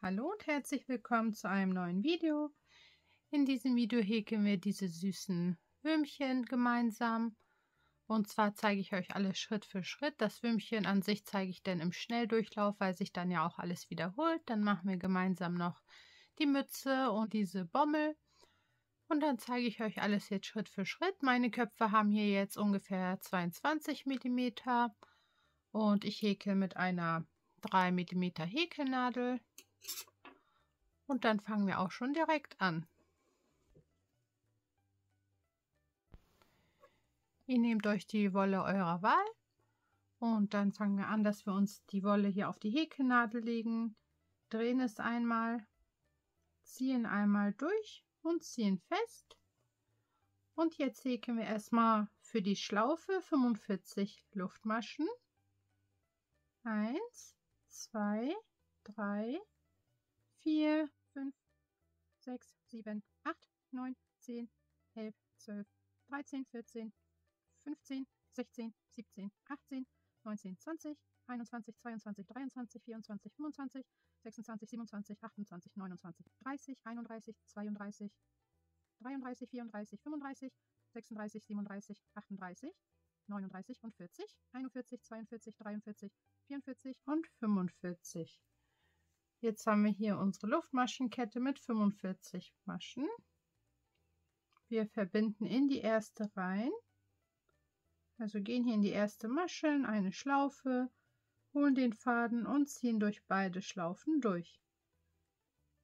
Hallo und herzlich willkommen zu einem neuen Video. In diesem Video häkeln wir diese süßen Würmchen gemeinsam. Und zwar zeige ich euch alles Schritt für Schritt. Das Würmchen an sich zeige ich dann im Schnelldurchlauf, weil sich dann ja auch alles wiederholt. Dann machen wir gemeinsam noch die Mütze und diese Bommel. Und dann zeige ich euch alles jetzt Schritt für Schritt. Meine Köpfe haben hier jetzt ungefähr 22 mm. Und ich häkel mit einer 3 mm Häkelnadel. Und dann fangen wir auch schon direkt an. Ihr nehmt euch die Wolle eurer Wahl und dann fangen wir an, dass wir uns die Wolle hier auf die Häkelnadel legen, drehen es einmal, ziehen einmal durch und ziehen fest. Und jetzt häkeln wir erstmal für die Schlaufe 45 Luftmaschen. 1, 2, 3, 4, 5, 6, 7, 8, 9, 10, 11, 12, 13, 14, 15, 16, 17, 18, 19, 20, 21, 22, 23, 24, 25, 26, 27, 28, 29, 30, 31, 32, 33, 34, 35, 36, 37, 38, 39 und 40, 41, 42, 43, 44 und 45. Jetzt haben wir hier unsere Luftmaschenkette mit 45 Maschen. Wir verbinden in die erste rein. Also gehen hier in die erste Masche, in eine Schlaufe, holen den Faden und ziehen durch beide Schlaufen durch.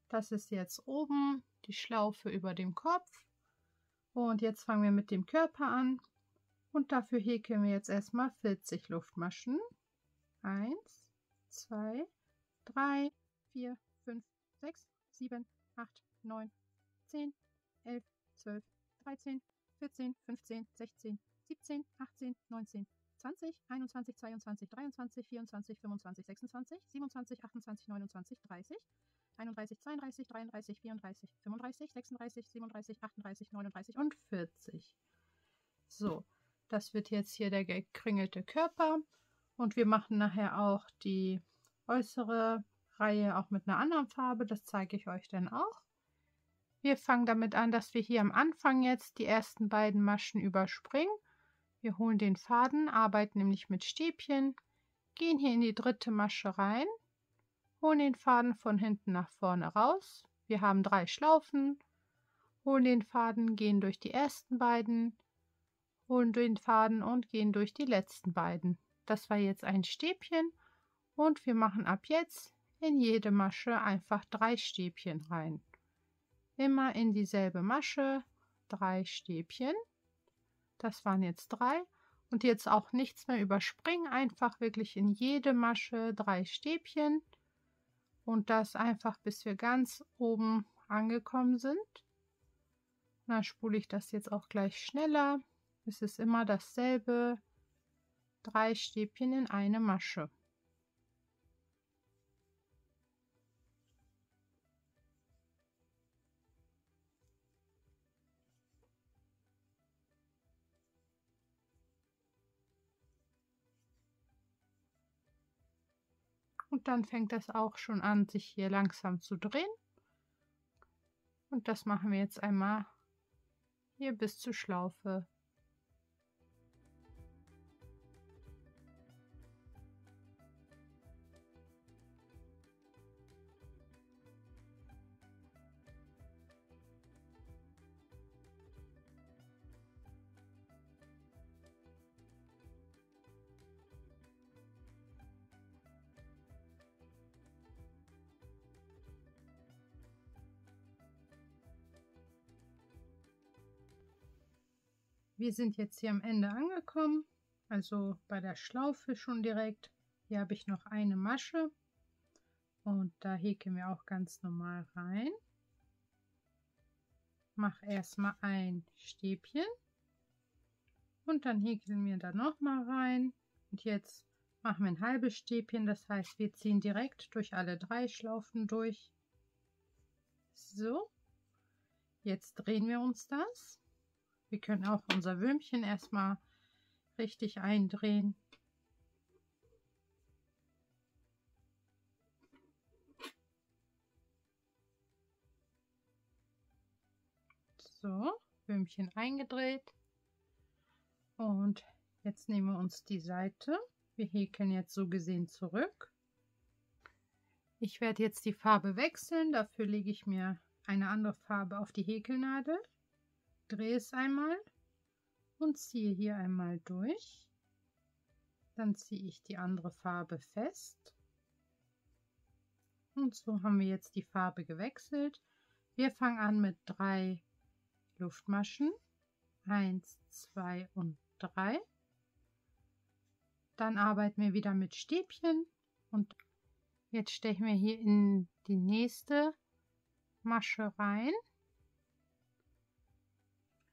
Das ist jetzt oben die Schlaufe über dem Kopf. Und jetzt fangen wir mit dem Körper an. Und dafür häkeln wir jetzt erstmal 40 Luftmaschen. 1, 2, 3, 4, 5, 6, 7, 8, 9, 10, 11, 12, 13, 14, 15, 16, 17, 18, 19, 20, 21, 22, 23, 24, 25, 26, 27, 28, 29, 30, 31, 32, 33, 34, 35, 36, 37, 38, 39 und 40. So, das wird jetzt hier der gekringelte Körper und wir machen nachher auch die äußere Reihe auch mit einer anderen Farbe. Das zeige ich euch dann auch. Wir fangen damit an, dass wir hier am Anfang jetzt die ersten beiden Maschen überspringen. Wir holen den Faden, arbeiten nämlich mit Stäbchen, gehen hier in die dritte Masche rein, holen den Faden von hinten nach vorne raus. Wir haben 3 Schlaufen, holen den Faden, gehen durch die ersten beiden, holen den Faden und gehen durch die letzten beiden. Das war jetzt ein Stäbchen und wir machen ab jetzt in jede Masche einfach 3 Stäbchen rein. Immer in dieselbe Masche 3 Stäbchen. Das waren jetzt 3 und jetzt auch nichts mehr überspringen, einfach wirklich in jede Masche 3 Stäbchen und das einfach bis wir ganz oben angekommen sind. Und dann spule ich das jetzt auch gleich schneller. Es ist immer dasselbe, 3 Stäbchen in eine Masche. Und dann fängt das auch schon an, sich hier langsam zu drehen. Und das machen wir jetzt einmal hier bis zur Schlaufe. Wir sind jetzt hier am Ende angekommen, also bei der Schlaufe schon direkt. Hier habe ich noch eine Masche und da häkeln wir auch ganz normal rein. Mache erstmal ein Stäbchen und dann häkeln wir da noch mal rein. Und jetzt machen wir ein halbes Stäbchen, das heißt, wir ziehen direkt durch alle 3 Schlaufen durch. So, jetzt drehen wir uns das. Wir können auch unser Würmchen erstmal richtig eindrehen. So, Böhmchen eingedreht. Und jetzt nehmen wir uns die Seite. Wir häkeln jetzt so gesehen zurück. Ich werde jetzt die Farbe wechseln. Dafür lege ich mir eine andere Farbe auf die Häkelnadel, drehe es einmal und ziehe hier einmal durch. Dann ziehe ich die andere Farbe fest. Und so haben wir jetzt die Farbe gewechselt. Wir fangen an mit 3 Luftmaschen. 1, 2 und 3. Dann arbeiten wir wieder mit Stäbchen und jetzt stechen wir hier in die nächste Masche rein,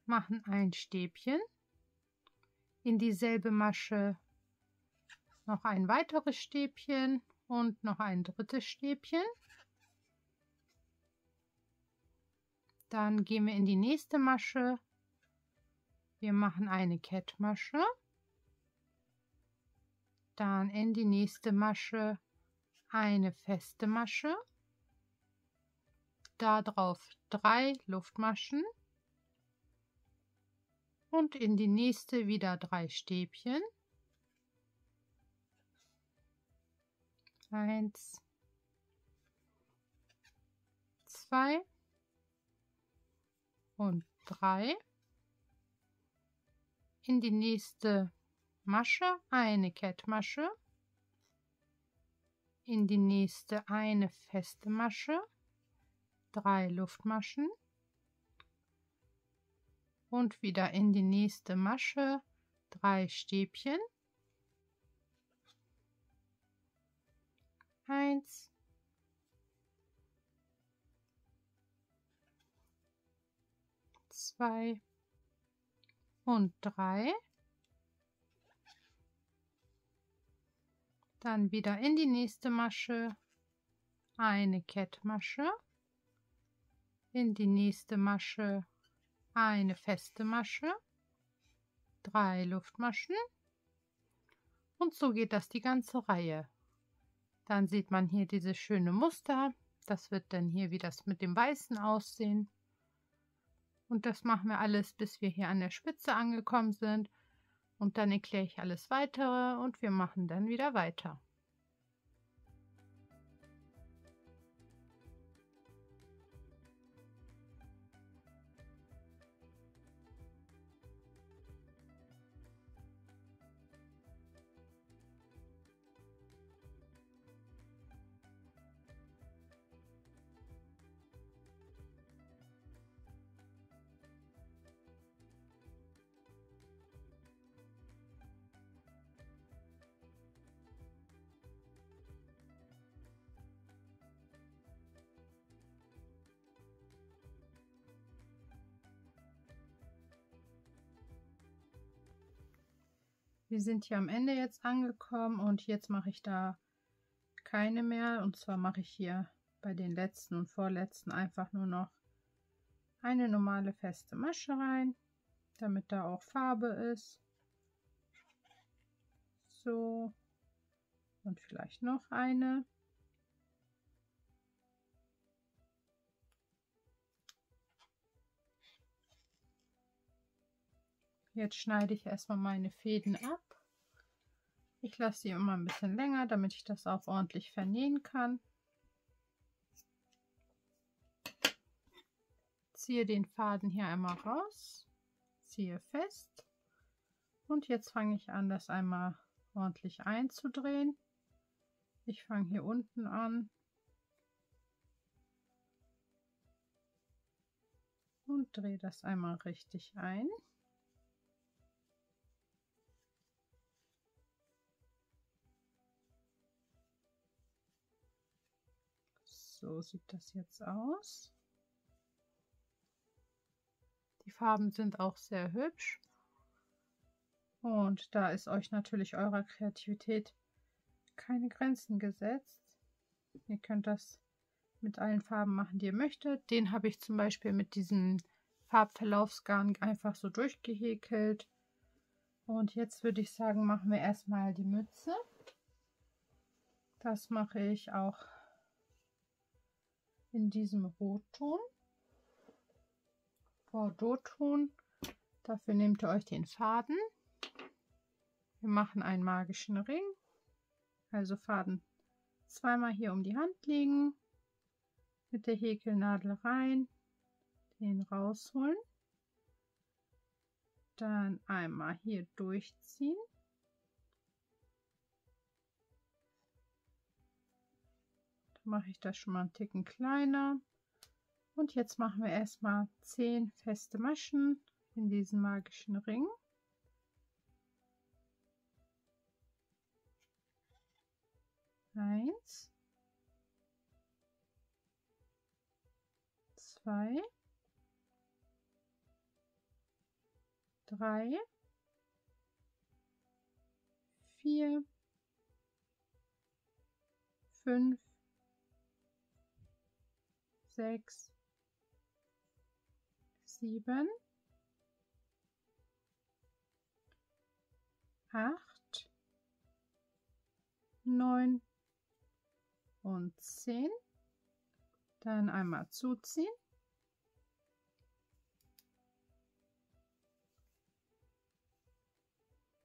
machen ein Stäbchen, in dieselbe Masche noch ein weiteres Stäbchen und noch ein drittes Stäbchen. Dann gehen wir in die nächste Masche. Wir machen eine Kettmasche. Dann in die nächste Masche eine feste Masche. Darauf 3 Luftmaschen. Und in die nächste wieder 3 Stäbchen. 1, 2 und 3. In die nächste Masche eine Kettmasche, in die nächste eine feste Masche, 3 Luftmaschen und wieder in die nächste Masche 3 Stäbchen. 1, 2 und 3. Dann wieder in die nächste Masche eine Kettmasche, in die nächste Masche eine feste Masche, 3 Luftmaschen und so geht das die ganze Reihe. Dann sieht man hier dieses schöne Muster. Das wird dann hier wie das mit dem Weißen aussehen. Und das machen wir alles, bis wir hier an der Spitze angekommen sind. Und dann erkläre ich alles weitere und wir machen dann wieder weiter. Wir sind hier am Ende jetzt angekommen und jetzt mache ich da keine mehr. Und zwar mache ich hier bei den letzten und vorletzten einfach nur noch eine normale feste Masche rein, damit da auch Farbe ist. So, und vielleicht noch eine. Jetzt schneide ich erstmal meine Fäden ab. Ich lasse sie immer ein bisschen länger, damit ich das auch ordentlich vernähen kann. Ziehe den Faden hier einmal raus, ziehe fest und jetzt fange ich an, das einmal ordentlich einzudrehen. Ich fange hier unten an und drehe das einmal richtig ein. So sieht das jetzt aus. Die Farben sind auch sehr hübsch. Und da ist euch natürlich eurer Kreativität keine Grenzen gesetzt. Ihr könnt das mit allen Farben machen, die ihr möchtet. Den habe ich zum Beispiel mit diesem Farbverlaufsgarn einfach so durchgehäkelt. Und jetzt würde ich sagen, machen wir erstmal die Mütze. Das mache ich auch in diesem Rotton. Bordeaux Ton. Dafür nehmt ihr euch den Faden. Wir machen einen magischen Ring. Also Faden zweimal hier um die Hand legen, mit der Häkelnadel rein, den rausholen, dann einmal hier durchziehen, dann mache ich das schon mal einen Ticken kleiner und jetzt machen wir erstmal 10 feste Maschen in diesen magischen Ring. Eins, 2, 3, 4, 5, 6, 7, 8, 9 und 10. Dann einmal zuziehen.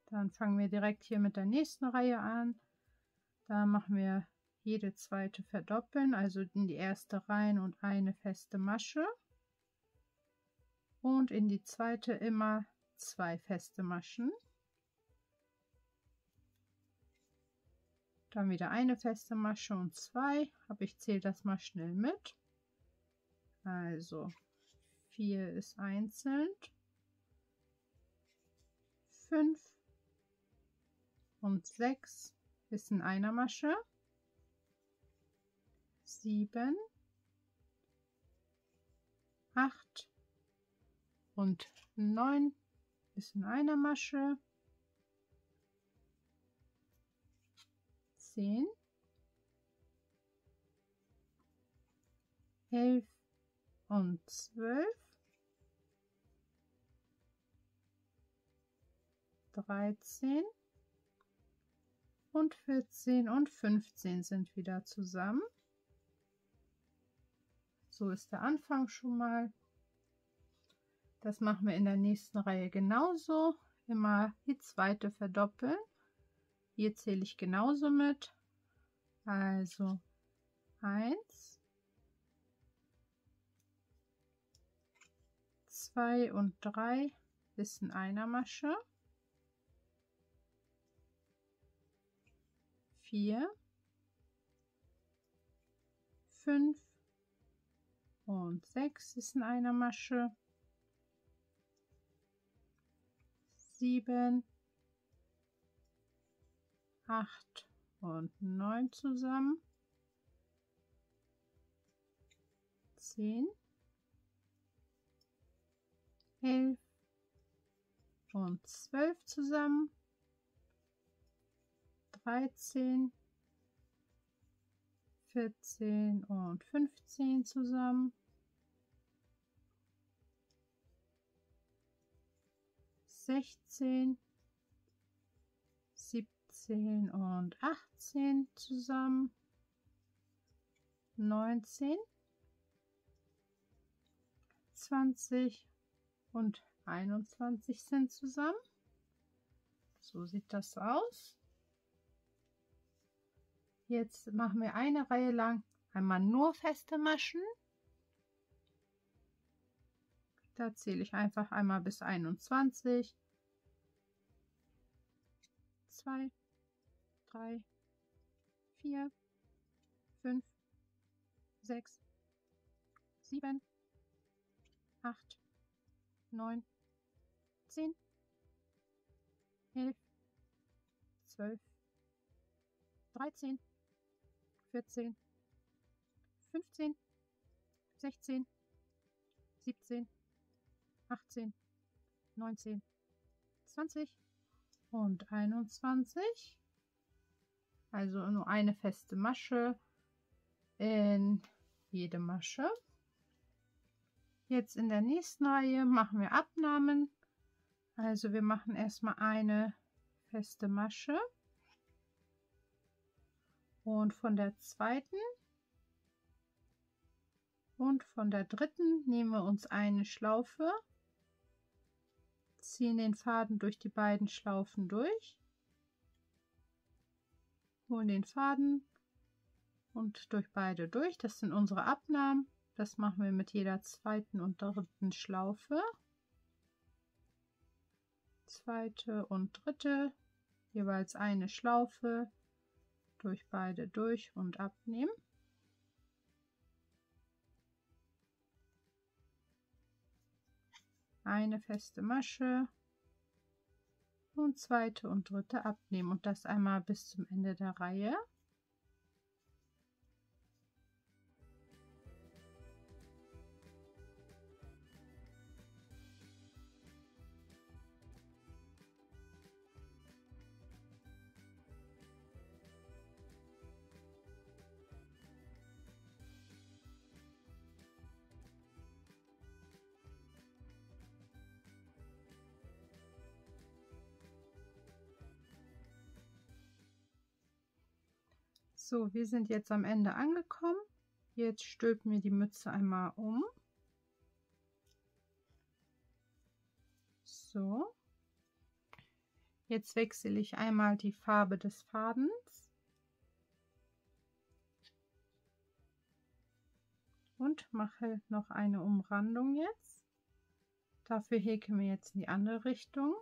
Dann fangen wir direkt hier mit der nächsten Reihe an. Da machen wir jede zweite verdoppeln, also in die erste rein und eine feste Masche. Und in die zweite immer 2 feste Maschen. Dann wieder eine feste Masche und 2. Aber ich zähle das mal schnell mit. Also 4 ist einzeln. 5 und 6 ist in einer Masche. 7, 8 und 9 ist in einer Masche. 10, 11 und 12, 13 und 14 und 15 sind wieder zusammen. So ist der Anfang schon mal. Das machen wir in der nächsten Reihe genauso. Immer die zweite verdoppeln. Hier zähle ich genauso mit. Also 1, 2 und 3 ist in einer Masche. 4, 5 und 6 ist in einer Masche. 7, 8 und 9 zusammen. 10, 11 und 12 zusammen. 13, 14 und 15 zusammen. 16, 17 und 18 zusammen. 19, 20 und 21 sind zusammen. So sieht das aus. Jetzt machen wir eine Reihe lang einmal nur feste Maschen. Da zähle ich einfach einmal bis 21. 2, 3, 4, 5, 6, 7, 8, 9, 10, 11, 12, 13, 14, 15, 16, 17, 18, 19, 20 und 21. Also nur eine feste Masche in jede Masche. Jetzt in der nächsten Reihe machen wir Abnahmen. Also wir machen erstmal eine feste Masche. Und von der zweiten Und von der dritten nehmen wir uns eine Schlaufe, ziehen den Faden durch die beiden Schlaufen durch, holen den Faden und durch beide durch. Das sind unsere Abnahmen. Das machen wir mit jeder zweiten und dritten Schlaufe. Zweite und dritte, jeweils eine Schlaufe, durch beide durch und abnehmen. Eine feste Masche und zweite und dritte abnehmen und das einmal bis zum Ende der Reihe. So, wir sind jetzt am Ende angekommen. Jetzt stülpen wir die Mütze einmal um. So. Jetzt wechsle ich einmal die Farbe des Fadens. Und mache noch eine Umrandung jetzt. Dafür häkeln wir jetzt in die andere Richtung.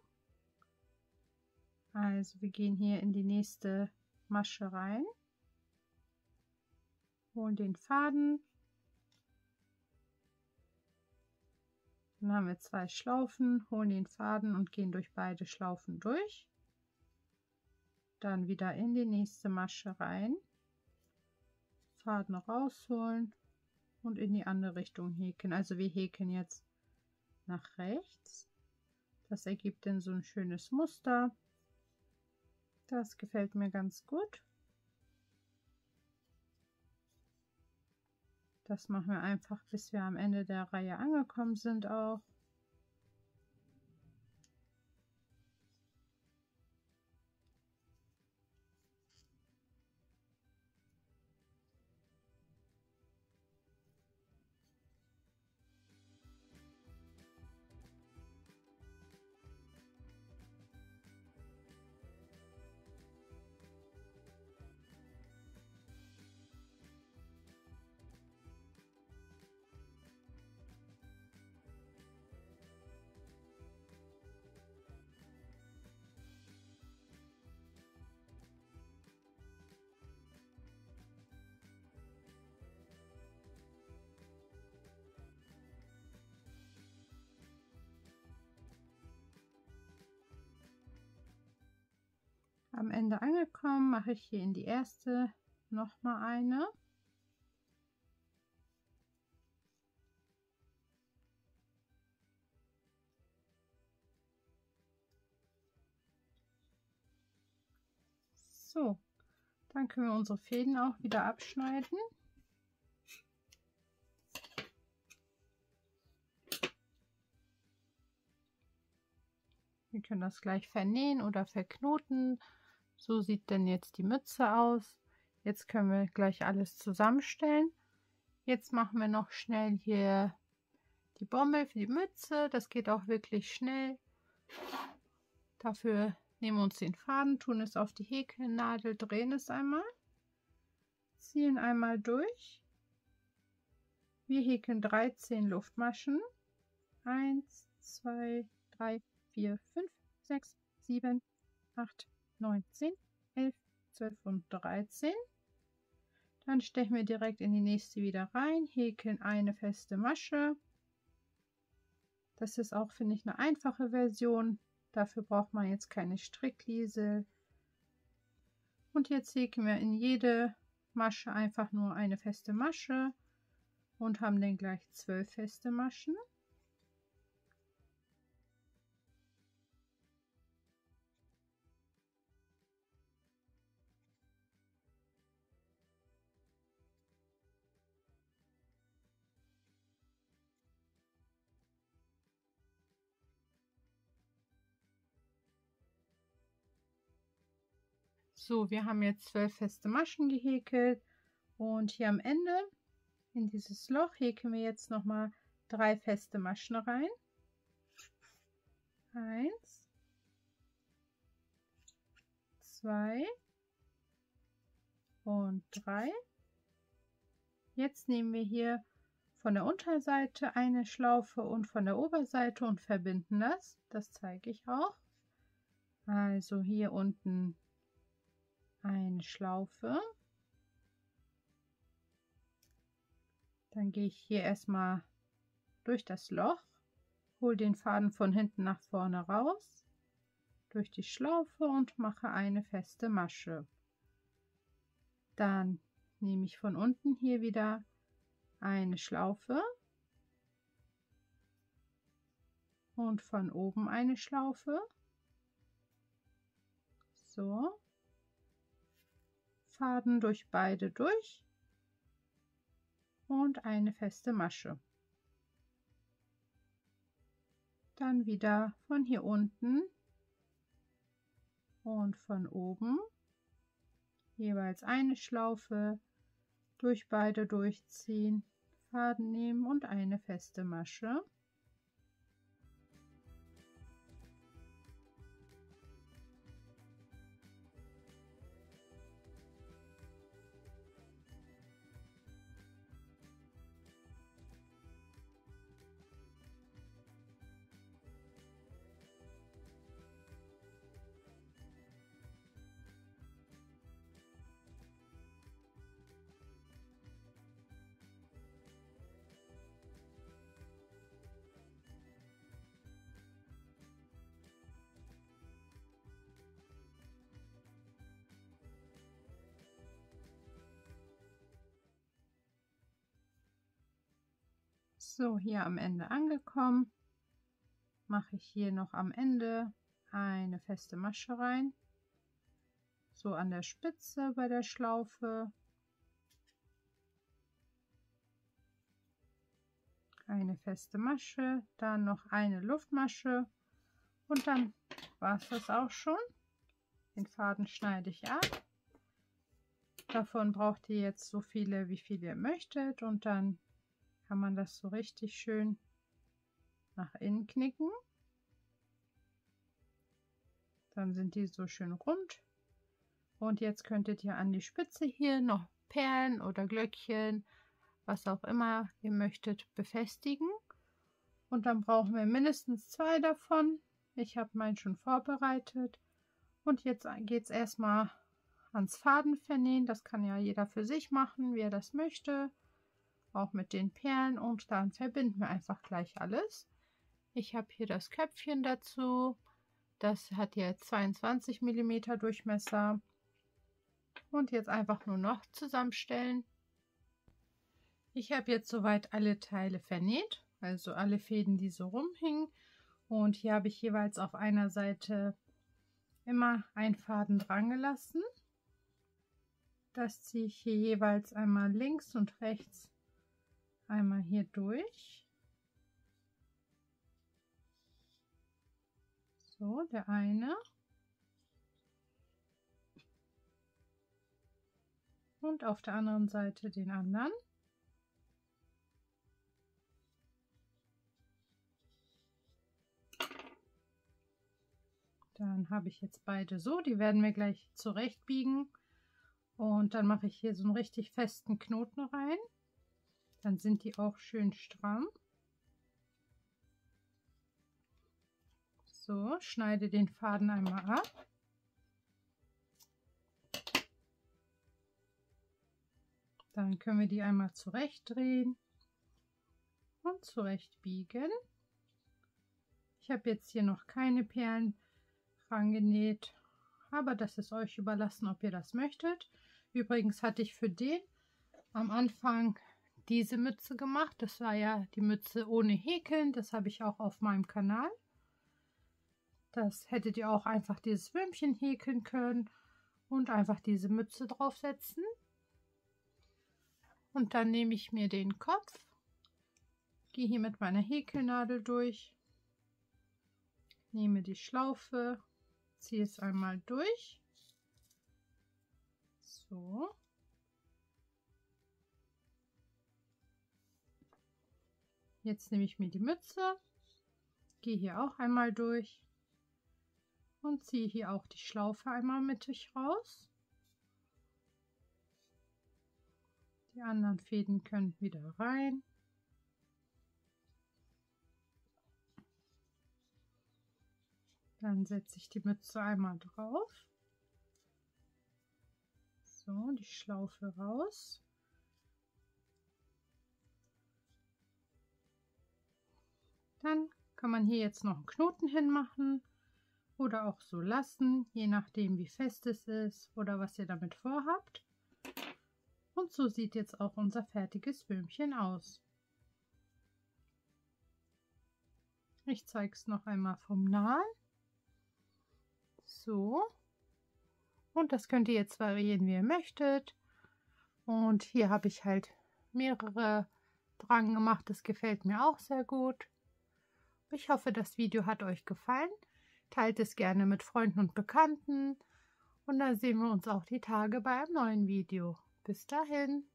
Also wir gehen hier in die nächste Masche rein. Holen den Faden, dann haben wir 2 Schlaufen, holen den Faden und gehen durch beide Schlaufen durch, dann wieder in die nächste Masche rein, Faden rausholen und in die andere Richtung häkeln. Also wir häkeln jetzt nach rechts, das ergibt dann so ein schönes Muster, das gefällt mir ganz gut. Das machen wir einfach, bis wir am Ende der Reihe angekommen sind auch. Am Ende angekommen, mache ich hier in die erste noch mal eine. So, dann können wir unsere Fäden auch wieder abschneiden. Wir können das gleich vernähen oder verknoten. So sieht denn jetzt die Mütze aus. Jetzt können wir gleich alles zusammenstellen. Jetzt machen wir noch schnell hier die Bommel für die Mütze. Das geht auch wirklich schnell. Dafür nehmen wir uns den Faden, tun es auf die Häkelnadel, drehen es einmal, ziehen einmal durch. Wir häkeln 13 Luftmaschen. 1, 2, 3, 4, 5, 6, 7, 8, 9, 10, 11, 12 und 13. Dann stechen wir direkt in die nächste wieder rein, häkeln eine feste Masche. Das ist auch, finde ich, eine einfache Version. Dafür braucht man jetzt keine Strickliesel. Und jetzt häkeln wir in jede Masche einfach nur eine feste Masche und haben dann gleich 12 feste Maschen. So, wir haben jetzt 12 feste Maschen gehäkelt und hier am Ende In dieses Loch häkeln wir jetzt noch mal 3 feste Maschen rein. 1, 2 und 3. Jetzt nehmen wir hier von der Unterseite eine Schlaufe und von der Oberseite und verbinden das. Das zeige ich auch. Also hier unten eine Schlaufe. Dann gehe ich hier erstmal durch das Loch, hole den Faden von hinten nach vorne raus, durch die Schlaufe und mache eine feste Masche. Dann nehme ich von unten hier wieder eine Schlaufe und von oben eine Schlaufe. So. Faden durch beide durch und eine feste Masche. Dann wieder von hier unten und von oben jeweils eine Schlaufe, durch beide durchziehen, Faden nehmen und eine feste Masche. So, hier am Ende angekommen, mache ich hier noch am Ende eine feste Masche rein, so an der Spitze bei der Schlaufe, eine feste Masche, dann noch eine Luftmasche und dann war es das auch schon. Den Faden schneide ich ab. Davon braucht ihr jetzt so viele, wie viel ihr möchtet, und dann kann man das so richtig schön nach innen knicken. Dann sind die so schön rund. Und jetzt könntet ihr an die Spitze hier noch Perlen oder Glöckchen, was auch immer ihr möchtet, befestigen. Und dann brauchen wir mindestens 2 davon. Ich habe meinen schon vorbereitet. Und jetzt geht es erstmal ans Fadenvernähen. Das kann ja jeder für sich machen, wie er das möchte. Auch mit den Perlen, und dann verbinden wir einfach gleich alles. Ich habe hier das Köpfchen dazu. Das hat jetzt 22 mm Durchmesser. Und jetzt einfach nur noch zusammenstellen. Ich habe jetzt soweit alle Teile vernäht, also alle Fäden, die so rumhingen. Und hier habe ich jeweils auf einer Seite immer einen Faden dran gelassen. Das ziehe ich hier jeweils einmal links und rechts einmal hier durch. So, der eine. Und auf der anderen Seite den anderen. Dann habe ich jetzt beide so, die werden wir gleich zurechtbiegen. Und dann mache ich hier so einen richtig festen Knoten rein. Dann sind die auch schön stramm. So, schneide den Faden einmal ab. Dann können wir die einmal zurechtdrehen und zurechtbiegen. Ich habe jetzt hier noch keine Perlen rangenäht, aber das ist euch überlassen, ob ihr das möchtet. Übrigens hatte ich für den am Anfang diese Mütze gemacht. Das war ja die Mütze ohne Häkeln. Das habe ich auch auf meinem Kanal. Das hättet ihr auch einfach dieses Würmchen häkeln können und einfach diese Mütze draufsetzen. Und dann nehme ich mir den Kopf, gehe hier mit meiner Häkelnadel durch, nehme die Schlaufe, ziehe es einmal durch. So. Jetzt nehme ich mir die Mütze, gehe hier auch einmal durch und ziehe hier auch die Schlaufe einmal mittig raus. Die anderen Fäden können wieder rein. Dann setze ich die Mütze einmal drauf. So, die Schlaufe raus. Dann kann man hier jetzt noch einen Knoten hinmachen oder auch so lassen, je nachdem wie fest es ist oder was ihr damit vorhabt. Und so sieht jetzt auch unser fertiges Würmchen aus. Ich zeige es noch einmal vom Nahen. So. Und das könnt ihr jetzt variieren, wie ihr möchtet. Und hier habe ich halt mehrere dran gemacht. Das gefällt mir auch sehr gut. Ich hoffe, das Video hat euch gefallen. Teilt es gerne mit Freunden und Bekannten. Und dann sehen wir uns auch die Tage bei einem neuen Video. Bis dahin.